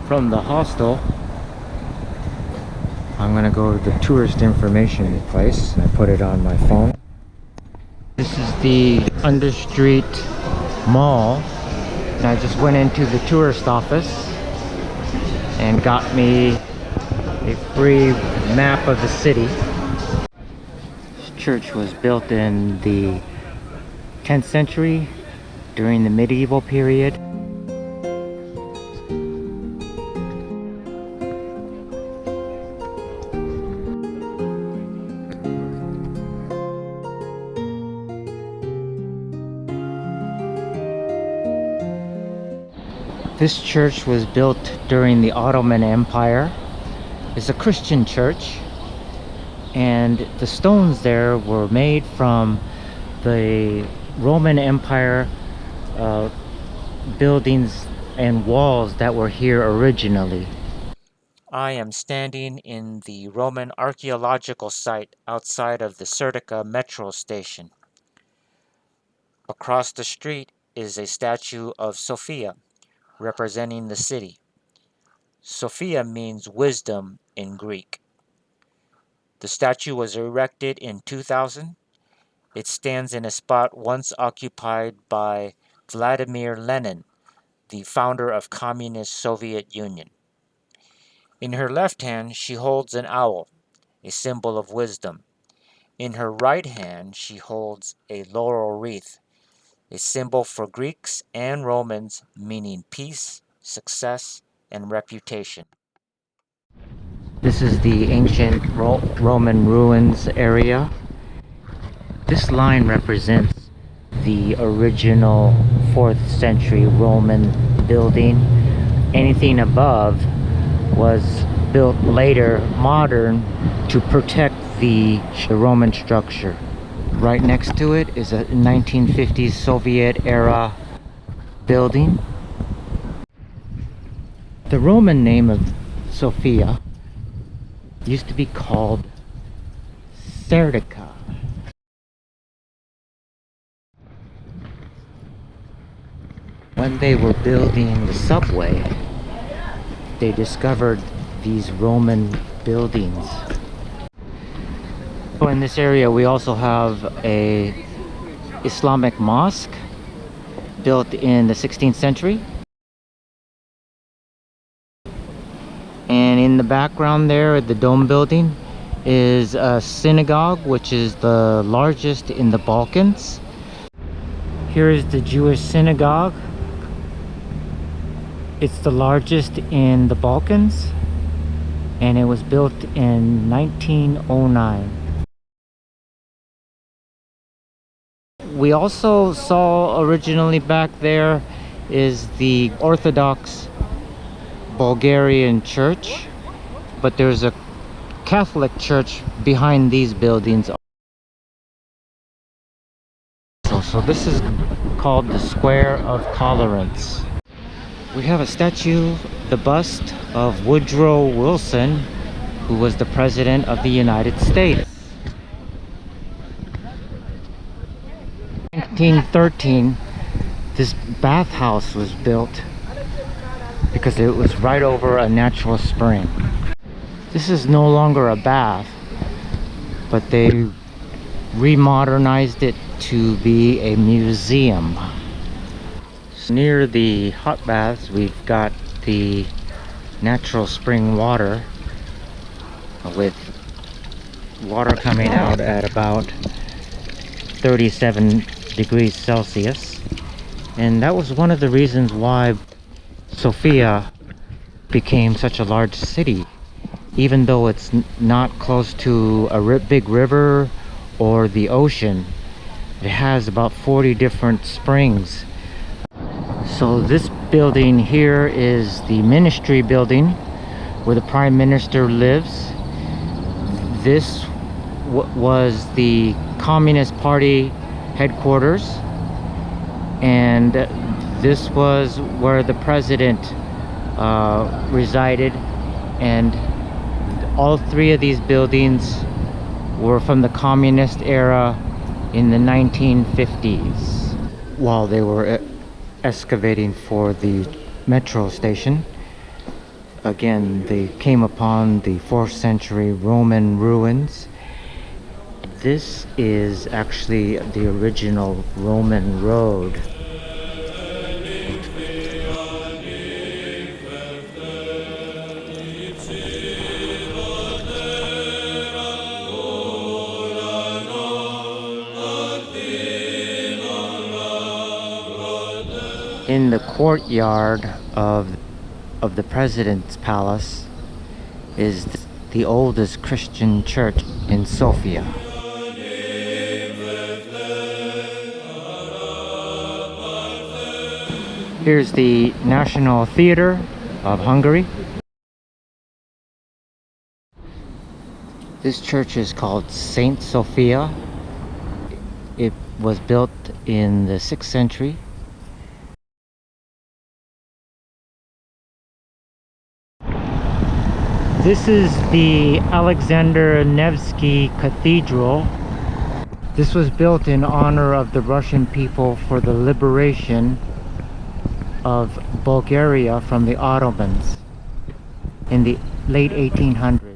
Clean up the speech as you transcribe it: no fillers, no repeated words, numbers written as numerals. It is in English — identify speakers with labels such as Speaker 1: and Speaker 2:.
Speaker 1: From the hostel, I'm gonna go to the tourist information place, and I put it on my phone. This is the Understreet Mall, and I just went into the tourist office and got me a free map of the city. This church was built in the 10th century during the medieval period. This church was built during the Ottoman Empire. It's a Christian church, and the stones there were made from the Roman Empire buildings and walls that were here originally. I am standing in the Roman archaeological site outside of the Serdica metro station. Across the street is a statue of Sofia, representing the city. Sophia means wisdom in Greek. The statue was erected in 2000. It stands in a spot once occupied by Vladimir Lenin, the founder of Communist Soviet Union. In her left hand, she holds an owl, a symbol of wisdom. In her right hand, she holds a laurel wreath, a symbol for Greeks and Romans, meaning peace, success, and reputation. This is the ancient Roman ruins area. This line represents the original 4th century Roman building. Anything above was built later, modern, to protect the Roman structure. Right next to it is a 1950s Soviet era building. The Roman name of Sofia used to be called Serdica. When they were building the subway, they discovered these Roman buildings. So in this area we also have a Islamic mosque built in the 16th century. And in the background there at the dome building is a synagogue, which is the largest in the Balkans. Here is the Jewish synagogue. It's the largest in the Balkans, and it was built in 1909. We also saw originally back there is the Orthodox Bulgarian church, but there's a Catholic church behind these buildings. So this is called the Square of Tolerance. We have a statue, the bust of Woodrow Wilson, who was the President of the United States. In 1913, this bathhouse was built because it was right over a natural spring. This is no longer a bath, but they remodernized it to be a museum. Near the hot baths, we've got the natural spring water with water coming out at about 37 degrees Celsius. And that was one of the reasons why Sofia became such a large city. Even though it's not close to a big river or the ocean, it has about 40 different springs. So this building here is the ministry building where the Prime Minister lives. This was the Communist Party headquarters, and this was where the President resided, and all three of these buildings were from the communist era in the 1950s. While they were excavating for the metro station, Again, they came upon the 4th century Roman ruins. This is actually the original Roman road. In the courtyard of the president's palace is the oldest Christian church in Sofia. Here's the National Theater of Hungary. This church is called Saint Sophia. It was built in the 6th century. This is the Alexander Nevsky Cathedral. This was built in honor of the Russian people for the liberation of Bulgaria from the Ottomans in the late 1800s.